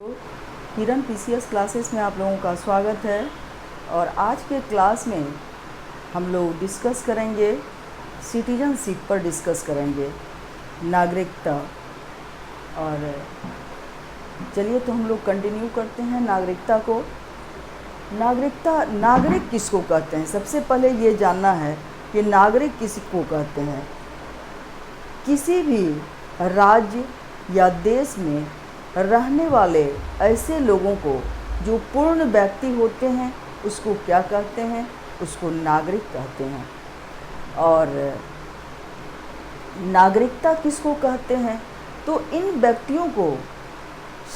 किरण PCS classes में आप लोगों का स्वागत है। और आज के क्लास में हम लोग डिस्कस करेंगे सिटीजनशिप पर डिस्कस करेंगे, नागरिकता। और चलिए तो हम लोग कंटिन्यू करते हैं नागरिकता को। नागरिक किसको कहते हैं? सबसे पहले ये जानना है कि नागरिक किसको कहते हैं। किसी भी राज्य या देश में रहने वाले ऐसे लोगों को जो पूर्ण व्यक्ति होते हैं उसको क्या कहते हैं? उसको नागरिक कहते हैं। और नागरिकता किसको कहते हैं? तो इन व्यक्तियों को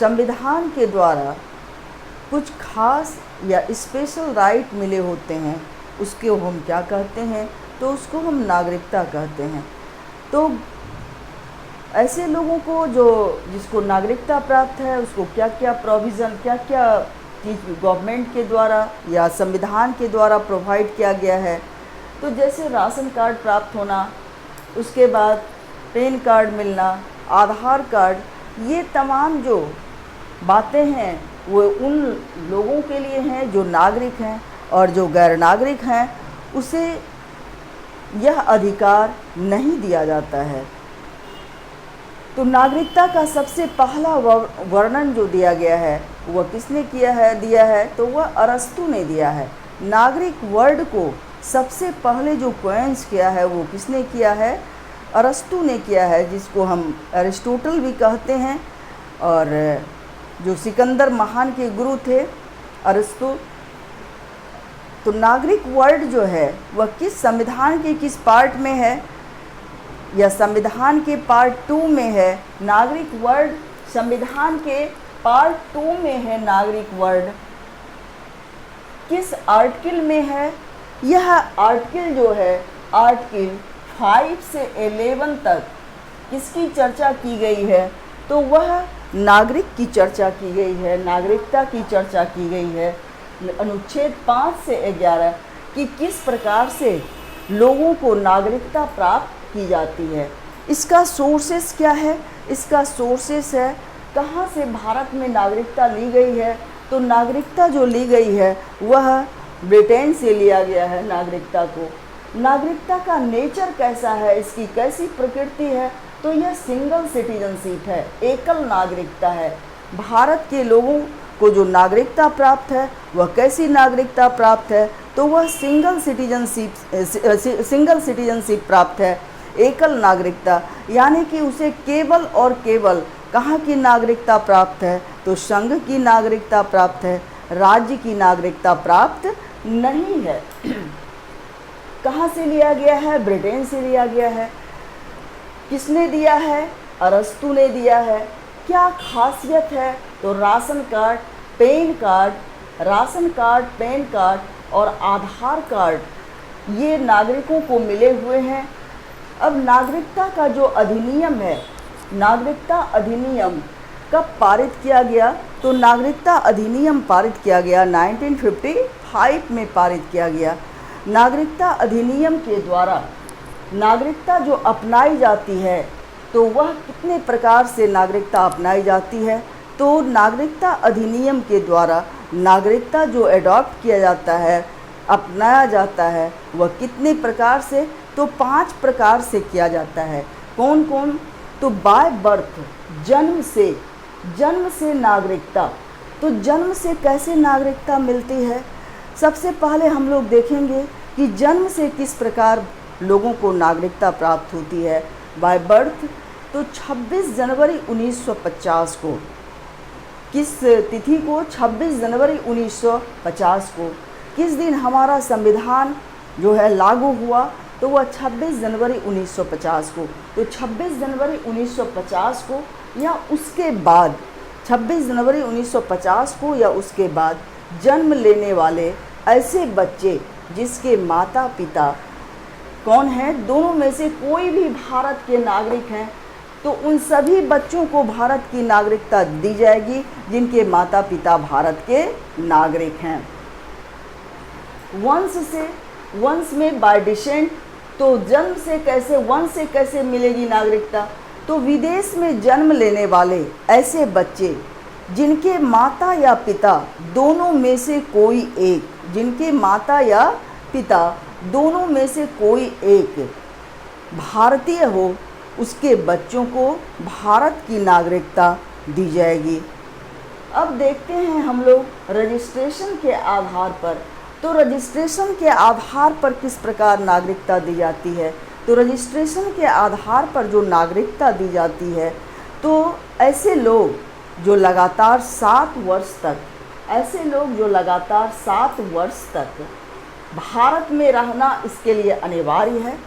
संविधान के द्वारा कुछ खास या स्पेशल राइट मिले होते हैं, उसको हम क्या कहते हैं? तो उसको हम नागरिकता कहते हैं। तो ऐसे लोगों को जिसको नागरिकता प्राप्त है उसको क्या क्या प्रोविज़न, क्या क्या चीज़ गवर्नमेंट के द्वारा या संविधान के द्वारा प्रोवाइड किया गया है। तो जैसे राशन कार्ड प्राप्त होना, उसके बाद पैन कार्ड मिलना, आधार कार्ड, ये तमाम जो बातें हैं वो उन लोगों के लिए हैं जो नागरिक हैं, और जो गैर नागरिक हैं उसे यह अधिकार नहीं दिया जाता है। तो नागरिकता का सबसे पहला वर्णन जो दिया गया है वह किसने दिया है? तो वह अरस्तु ने दिया है। नागरिक वर्ड को सबसे पहले जो कॉइन्स किया है वो किसने किया है? अरस्तु ने किया है, जिसको हम अरिस्टोटल भी कहते हैं। और जो सिकंदर महान के गुरु थे अरस्तु। तो नागरिक वर्ड जो है वह किस संविधान के किस पार्ट में है? या संविधान के पार्ट 2 में है। नागरिक वर्ड संविधान के पार्ट 2 में है। नागरिक वर्ड किस आर्टिकल में है? यह आर्टिकल जो है आर्टिकल 5 से 11 तक किसकी चर्चा की गई है? तो वह नागरिक की चर्चा की गई है, नागरिकता की चर्चा की गई है। अनुच्छेद 5 से 11 कि किस प्रकार से लोगों को नागरिकता प्राप्त की जाती है। इसका सोर्सेस क्या है? इसका सोर्सेस है कहाँ से भारत में नागरिकता ली गई है। तो नागरिकता जो ली गई है वह ब्रिटेन से लिया गया है नागरिकता को। नागरिकता का नेचर कैसा है, इसकी कैसी प्रकृति है? तो यह सिंगल सिटीजनशिप है, एकल नागरिकता है। भारत के लोगों को जो नागरिकता प्राप्त है वह कैसी नागरिकता प्राप्त है? तो वह सिंगल सिटीजनशिप प्राप्त है, एकल नागरिकता। यानी कि उसे केवल और केवल कहाँ की नागरिकता प्राप्त है? तो संघ की नागरिकता प्राप्त है, राज्य की नागरिकता प्राप्त नहीं है। कहाँ से लिया गया है? ब्रिटेन से लिया गया है। किसने दिया है? अरस्तु ने दिया है। क्या खासियत है? तो राशन कार्ड, पैन कार्ड और आधार कार्ड ये नागरिकों को मिले हुए हैं। अब नागरिकता का जो अधिनियम है, नागरिकता अधिनियम कब पारित किया गया? तो नागरिकता अधिनियम पारित किया गया 1955 में पारित किया गया। नागरिकता अधिनियम के द्वारा नागरिकता जो अपनाई जाती है तो वह कितने प्रकार से नागरिकता अपनाई जाती है? तो नागरिकता अधिनियम के द्वारा नागरिकता जो एडॉप्ट किया जाता है, अपनाया जाता है, वह कितने प्रकार से? तो 5 प्रकार से किया जाता है। कौन कौन? तो बाय बर्थ, जन्म से नागरिकता। तो जन्म से कैसे नागरिकता मिलती है? सबसे पहले हम लोग देखेंगे कि जन्म से किस प्रकार लोगों को नागरिकता प्राप्त होती है। बाय बर्थ तो 26 जनवरी 1950 को, किस तिथि को? 26 जनवरी 1950 को। किस दिन हमारा संविधान जो है लागू हुआ? तो वह 26 जनवरी 1950 को। तो 26 जनवरी 1950 को या उसके बाद, 26 जनवरी 1950 को या उसके बाद जन्म लेने वाले ऐसे बच्चे जिसके माता पिता कौन हैं? दोनों में से कोई भी भारत के नागरिक हैं, तो उन सभी बच्चों को भारत की नागरिकता दी जाएगी जिनके माता पिता भारत के नागरिक हैं। वंश में बाय डिसेंट, तो जन्म से कैसे, वंश से कैसे मिलेगी नागरिकता? तो विदेश में जन्म लेने वाले ऐसे बच्चे जिनके माता या पिता दोनों में से कोई एक, जिनके माता या पिता दोनों में से कोई एक भारतीय हो, उसके बच्चों को भारत की नागरिकता दी जाएगी। अब देखते हैं हम लोग रजिस्ट्रेशन के आधार पर। तो रजिस्ट्रेशन के आधार पर किस प्रकार नागरिकता दी जाती है? तो रजिस्ट्रेशन के आधार पर जो नागरिकता दी जाती है, तो ऐसे लोग जो लगातार 7 वर्ष तक, ऐसे लोग जो लगातार 7 वर्ष तक भारत में रहना इसके लिए अनिवार्य है,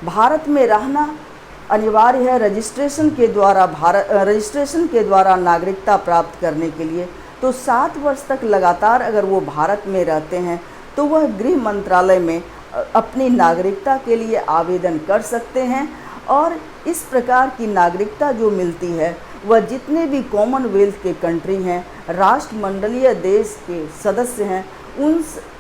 भारत में रहना अनिवार्य है रजिस्ट्रेशन के द्वारा नागरिकता प्राप्त करने के लिए। तो 7 वर्ष तक लगातार अगर वो भारत में रहते हैं तो वह गृह मंत्रालय में अपनी नागरिकता के लिए आवेदन कर सकते हैं, और इस प्रकार की नागरिकता जो मिलती है वह जितने भी कॉमनवेल्थ के कंट्री हैं, राष्ट्रमंडलीय देश के सदस्य हैं,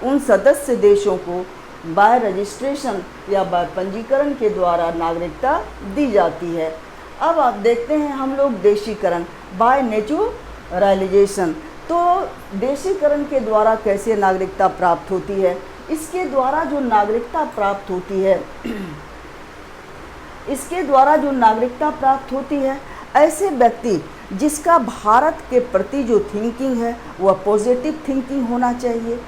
उन सदस्य देशों को बाय रजिस्ट्रेशन या बाय पंजीकरण के द्वारा नागरिकता दी जाती है। अब आप देखते हैं हम लोग देशीकरण, बाय नेचुरलाइजेशन। तो देशीकरण के द्वारा कैसे नागरिकता प्राप्त होती है? इसके द्वारा जो नागरिकता प्राप्त होती है, इसके द्वारा जो नागरिकता प्राप्त होती है, ऐसे व्यक्ति जिसका भारत के प्रति जो थिंकिंग है वह पॉजिटिव थिंकिंग होना चाहिए,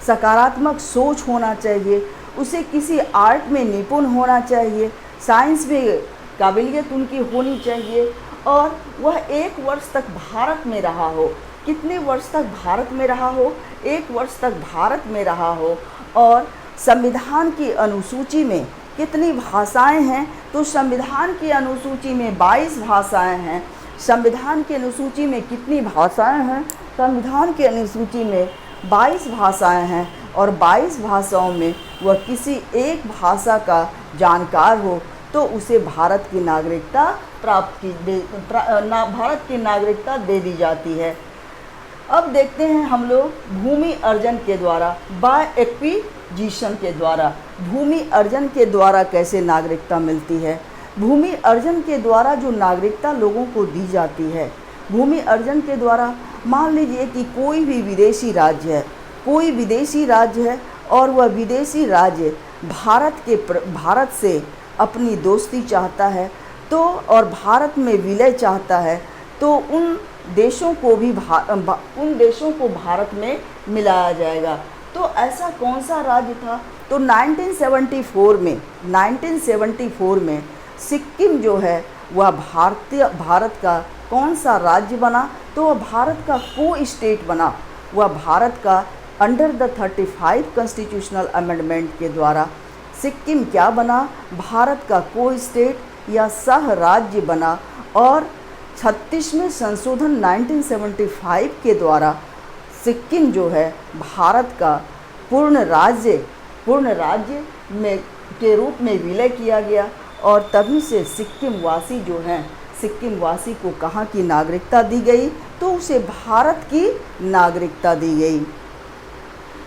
सकारात्मक सोच होना चाहिए, उसे किसी आर्ट में निपुण होना चाहिए, साइंस में काबिलियत उनकी होनी चाहिए, और वह 1 वर्ष तक भारत में रहा हो। कितने वर्ष तक भारत में रहा हो? 1 वर्ष तक भारत में रहा हो। और संविधान की अनुसूची में कितनी भाषाएं हैं? तो संविधान की अनुसूची में 22 भाषाएं हैं। संविधान की अनुसूची में कितनी भाषाएं हैं? संविधान की अनुसूची में 22 भाषाएं हैं, और 22 भाषाओं में वह किसी एक भाषा का जानकार हो तो उसे भारत की नागरिकता भारत की नागरिकता दे दी जाती है। अब देखते हैं हम लोग भूमि अर्जन के द्वारा, बाय एक्विजिशन के द्वारा, भूमि अर्जन के द्वारा कैसे नागरिकता मिलती है। भूमि अर्जन के द्वारा जो नागरिकता लोगों को दी जाती है, भूमि अर्जन के द्वारा, मान लीजिए कि कोई भी विदेशी राज्य है, कोई विदेशी राज्य है और वह विदेशी राज्य भारत से अपनी दोस्ती चाहता है, तो और भारत में विलय चाहता है, तो उन देशों को भारत में मिलाया जाएगा। तो ऐसा कौन सा राज्य था? तो 1974 में सिक्किम जो है वह भारत का कौन सा राज्य बना? तो वह भारत का को-स्टेट बना। वह भारत का अंडर द 35 कॉन्स्टिट्यूशनल अमेंडमेंट के द्वारा सिक्किम क्या बना? भारत का को-स्टेट या सह राज्य बना। और 36वें संशोधन 1975 के द्वारा सिक्किम जो है भारत का पूर्ण राज्य में के रूप में विलय किया गया, और तभी से सिक्किम वासी जो हैं, सिक्किम वासी को कहाँ की नागरिकता दी गई? तो उसे भारत की नागरिकता दी गई।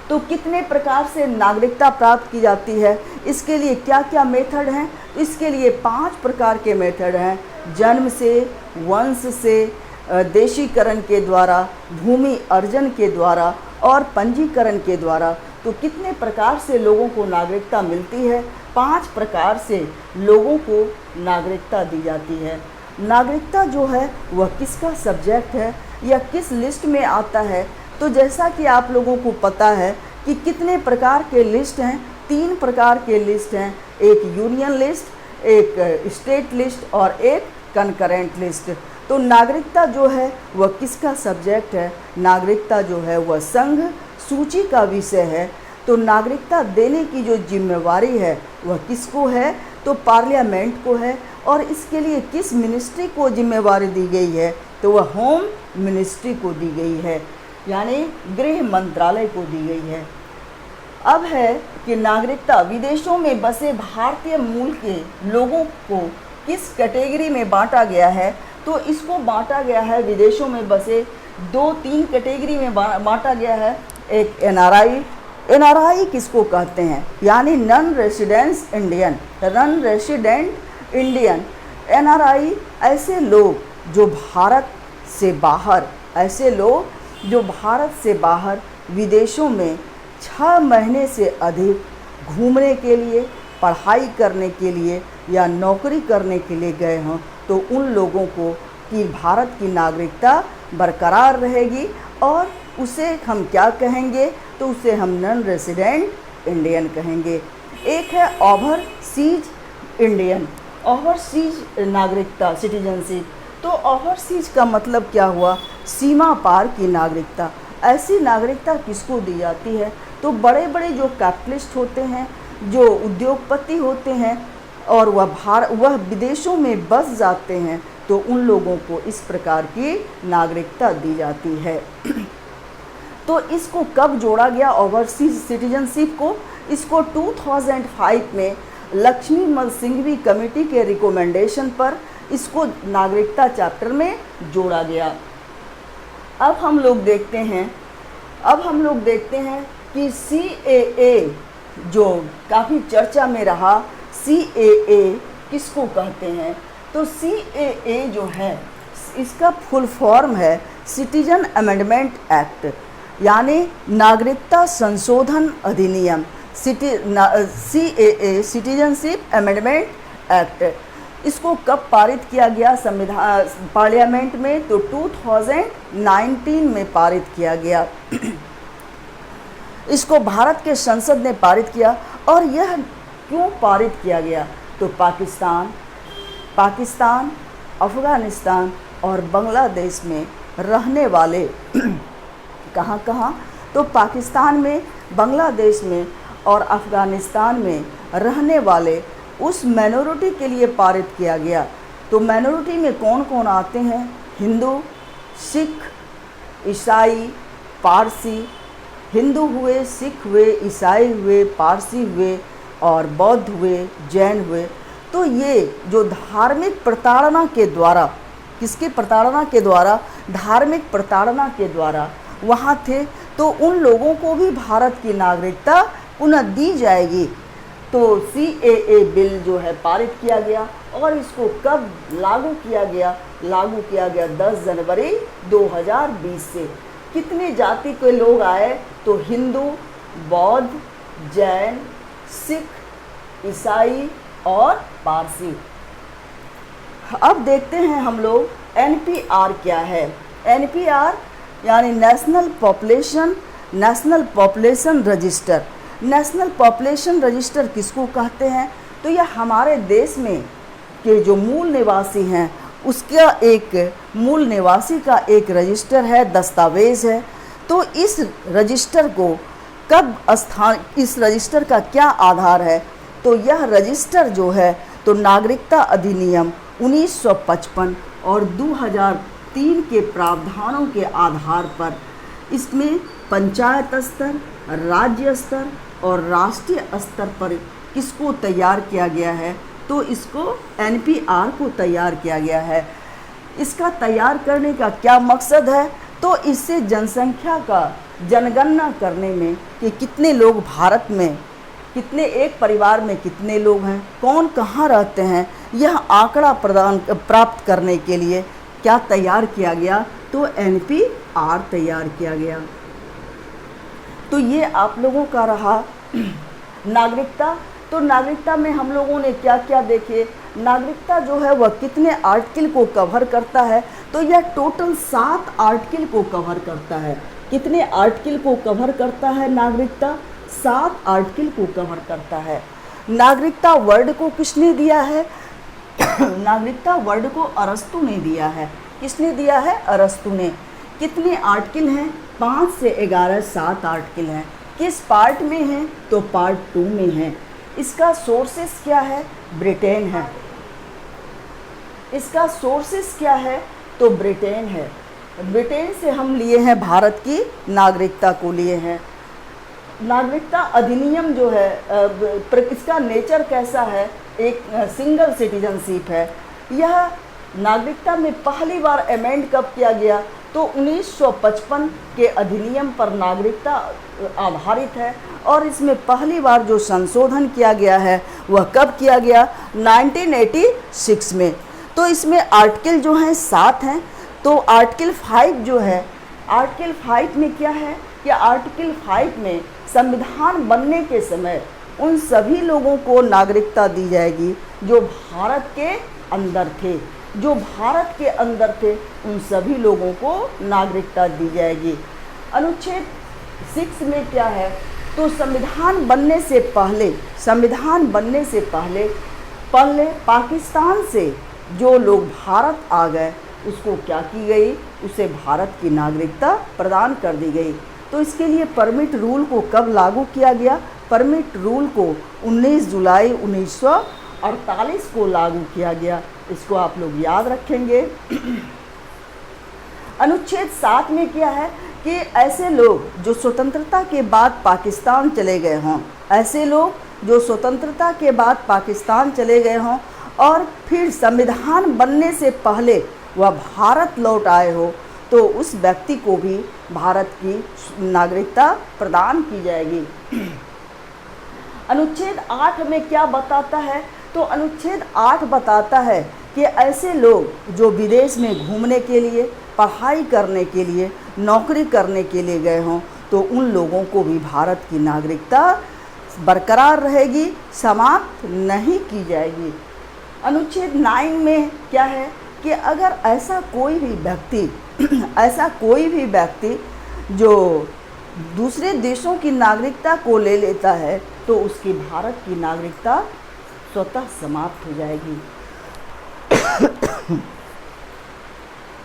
तो कितने प्रकार से नागरिकता प्राप्त की जाती है? इसके लिए क्या क्या मेथड हैं? इसके लिए 5 प्रकार के मेथड हैं। जन्म से, वंश से, देशीकरण के द्वारा, भूमि अर्जन के द्वारा और पंजीकरण के द्वारा। तो कितने प्रकार से लोगों को नागरिकता मिलती है? 5 प्रकार से लोगों को नागरिकता दी जाती है। नागरिकता जो है वह किसका सब्जेक्ट है या किस लिस्ट में आता है? तो जैसा कि आप लोगों को पता है कि कितने प्रकार के लिस्ट हैं, 3 प्रकार के लिस्ट हैं। एक यूनियन लिस्ट, एक स्टेट लिस्ट और एक कनकरेंट लिस्ट। तो नागरिकता जो है वह किसका सब्जेक्ट है? नागरिकता जो है वह संघ सूची का विषय है। तो नागरिकता देने की जो जिम्मेवारी है वह किसको है? तो पार्लियामेंट को है। और इसके लिए किस मिनिस्ट्री को जिम्मेवारी दी गई है? तो वह होम मिनिस्ट्री को दी गई है, यानी गृह मंत्रालय को दी गई है। अब है कि नागरिकता विदेशों में बसे भारतीय मूल के लोगों को किस कैटेगरी में बांटा गया है? तो इसको बांटा गया है, विदेशों में बसे 2-3 कैटेगरी में बांटा गया है। एक एनआरआई, एनआरआई किसको कहते हैं? यानी नॉन रेसिडेंट इंडियन। एनआरआई ऐसे लोग जो भारत से बाहर ऐसे लोग जो भारत से बाहर विदेशों में 6 महीने से अधिक घूमने के लिए, पढ़ाई करने के लिए या नौकरी करने के लिए गए हों, तो उन लोगों को कि भारत की नागरिकता बरकरार रहेगी और उसे हम क्या कहेंगे, तो उसे हम नॉन रेसिडेंट इंडियन कहेंगे। एक है ओवरसीज इंडियन, ओवरसीज नागरिकता, सिटीजनशिप। तो ओवरसीज का मतलब क्या हुआ? सीमा पार की नागरिकता। ऐसी नागरिकता किसको दी जाती है? तो बड़े बड़े जो कैपिटलिस्ट होते हैं, जो उद्योगपति होते हैं और वह विदेशों में बस जाते हैं, तो उन लोगों को इस प्रकार की नागरिकता दी जाती है। तो इसको कब जोड़ा गया ओवरसीज सिटीजनशिप को? इसको 2005 में लक्ष्मी मल सिंघवी कमेटी के रिकमेंडेशन पर इसको नागरिकता चैप्टर में जोड़ा गया। अब हम लोग देखते हैं कि CAA जो काफ़ी चर्चा में रहा, CAA किसको कहते हैं? तो CAA जो है इसका फुल फॉर्म है सिटीजन अमेंडमेंट एक्ट, यानी नागरिकता संशोधन अधिनियम। CAA citizenship amendment act. इसको कब पारित किया गया संविधान पार्लियामेंट में? तो 2019 में पारित किया गया। इसको भारत के संसद ने पारित किया। और यह क्यों पारित किया गया? तो पाकिस्तान, अफ़गानिस्तान और बांग्लादेश में रहने वाले कहाँ? तो पाकिस्तान में, बांग्लादेश में और अफ़गानिस्तान में रहने वाले उस माइनॉरिटी के लिए पारित किया गया। तो माइनॉरिटी में कौन कौन आते हैं? हिंदू, सिख, ईसाई, पारसी। हिंदू हुए, सिख हुए, ईसाई हुए, पारसी हुए और बौद्ध हुए, जैन हुए। तो ये जो धार्मिक प्रताड़ना के द्वारा, किसके प्रताड़ना के द्वारा? धार्मिक प्रताड़ना के द्वारा वहाँ थे, तो उन लोगों को भी भारत की नागरिकता पुनः दी जाएगी। तो CAA बिल जो है पारित किया गया। और इसको कब लागू किया गया? लागू किया गया 10 जनवरी 2020 से। कितने जाति के लोग आए? तो हिंदू, बौद्ध, जैन, सिख, ईसाई और पारसी। अब देखते हैं हम लोग NPR क्या है। NPR यानी national population register. National population register किसको कहते हैं? तो यह हमारे देश में के जो मूल निवासी हैं उसका एक मूल निवासी का एक रजिस्टर है, दस्तावेज़ है। तो इस रजिस्टर को कब इस रजिस्टर का क्या आधार है? तो यह रजिस्टर जो है तो नागरिकता अधिनियम 1955 और 2003 के प्रावधानों के आधार पर इसमें पंचायत स्तर, राज्य स्तर और राष्ट्रीय स्तर पर किसको तैयार किया गया है? तो इसको NPR को तैयार किया गया है। इसका तैयार करने का क्या मकसद है? तो इससे जनसंख्या का जनगणना करने में कि कितने लोग भारत में, कितने एक परिवार में कितने लोग हैं, कौन कहाँ रहते हैं, यह आंकड़ा प्राप्त करने के लिए क्या तैयार किया गया? तो NPR तैयार किया गया। तो ये आप लोगों का रहा नागरिकता। तो नागरिकता में हम लोगों ने क्या क्या देखे? नागरिकता जो है वह कितने आर्टिकल को कवर करता है? तो यह टोटल 7 आर्टिकल को कवर करता है। कितने आर्टिकल को कवर करता है नागरिकता? 7 आर्टिकल को कवर करता है। नागरिकता वर्ड को किसने दिया है? नागरिकता वर्ड को अरस्तु ने दिया है। किसने दिया है? अरस्तु ने। कितने आर्टिकल हैं? 5 से 11 7 आर्टिकल हैं। किस पार्ट में हैं? तो पार्ट 2 में हैं। इसका सोर्सेस क्या है? ब्रिटेन है। इसका सोर्सेस क्या है? तो ब्रिटेन है। ब्रिटेन से हम लिए हैं, भारत की नागरिकता को लिए हैं। नागरिकता अधिनियम जो है इसका नेचर कैसा है? एक सिंगल सिटीजनशिप है। यह नागरिकता में पहली बार अमेंड कब किया गया? तो 1955 के अधिनियम पर नागरिकता आधारित है। और इसमें पहली बार जो संशोधन किया गया है वह कब किया गया? 1986 में। तो इसमें आर्टिकल जो हैं 7 हैं। तो आर्टिकल 5 जो है, आर्टिकल 5 में क्या है कि आर्टिकल 5 में संविधान बनने के समय उन सभी लोगों को नागरिकता दी जाएगी जो भारत के अंदर थे, जो भारत के अंदर थे उन सभी लोगों को नागरिकता दी जाएगी। अनुच्छेद 6 में क्या है, तो संविधान बनने से पहले, संविधान बनने से पहले पाकिस्तान से जो लोग भारत आ गए उसको क्या की गई, उसे भारत की नागरिकता प्रदान कर दी गई। तो इसके लिए परमिट रूल को कब लागू किया गया, परमिट रूल को 19 जुलाई 1948 को लागू किया गया, इसको आप लोग याद रखेंगे। अनुच्छेद 7 में क्या है कि ऐसे लोग जो स्वतंत्रता के बाद पाकिस्तान चले गए हों, ऐसे लोग जो स्वतंत्रता के बाद पाकिस्तान चले गए हों और फिर संविधान बनने से पहले वह भारत लौट आए हो, तो उस व्यक्ति को भी भारत की नागरिकता प्रदान की जाएगी। अनुच्छेद 8 में क्या बताता है, तो अनुच्छेद 8 बताता है कि ऐसे लोग जो विदेश में घूमने के लिए, पढ़ाई करने के लिए, नौकरी करने के लिए गए हों, तो उन लोगों को भी भारत की नागरिकता बरकरार रहेगी, समाप्त नहीं की जाएगी। अनुच्छेद 9 में क्या है कि अगर ऐसा कोई भी व्यक्ति ऐसा कोई भी व्यक्ति जो दूसरे देशों की नागरिकता को ले लेता है तो उसकी भारत की नागरिकता स्वतः समाप्त हो जाएगी।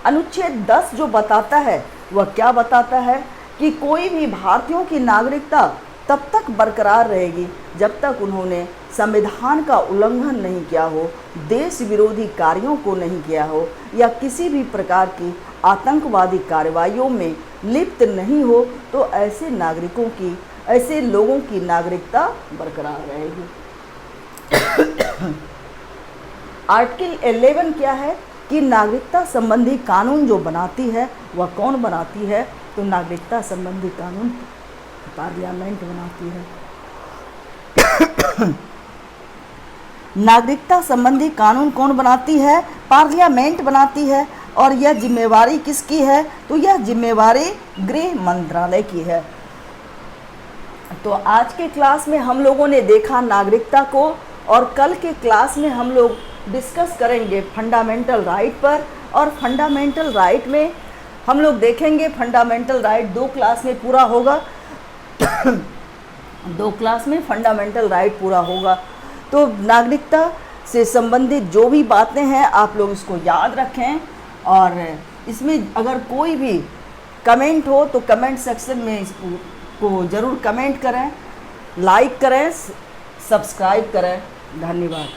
अनुच्छेद 10 जो बताता है वह क्या बताता है कि कोई भी भारतीयों की नागरिकता तब तक बरकरार रहेगी जब तक उन्होंने संविधान का उल्लंघन नहीं किया हो, देश विरोधी कार्यों को नहीं किया हो या किसी भी प्रकार की आतंकवादी कार्रवाइयों में लिप्त नहीं हो, तो ऐसे नागरिकों की, ऐसे लोगों की नागरिकता बरकरार रहेगी। आर्टिकल 11 क्या है कि नागरिकता संबंधी कानून जो बनाती है वह कौन बनाती है, तो नागरिकता संबंधी कानून पार्लियामेंट बनाती है। नागरिकता संबंधी कानून कौन बनाती है, पार्लियामेंट बनाती है। और यह जिम्मेवारी किसकी है, तो यह जिम्मेवारी गृह मंत्रालय की है। तो आज के क्लास में हम लोगों ने देखा नागरिकता को, और कल के क्लास में हम लोग डिस्कस करेंगे फंडामेंटल राइट पर। और फंडामेंटल राइट में हम लोग देखेंगे, फंडामेंटल राइट 2 क्लास में पूरा होगा 2 क्लास में फंडामेंटल राइट पूरा होगा। तो नागरिकता से संबंधित जो भी बातें हैं आप लोग इसको याद रखें, और इसमें अगर कोई भी कमेंट हो तो कमेंट सेक्शन में इसको ज़रूर कमेंट करें, लाइक करें, सब्सक्राइब करें। धन्यवाद।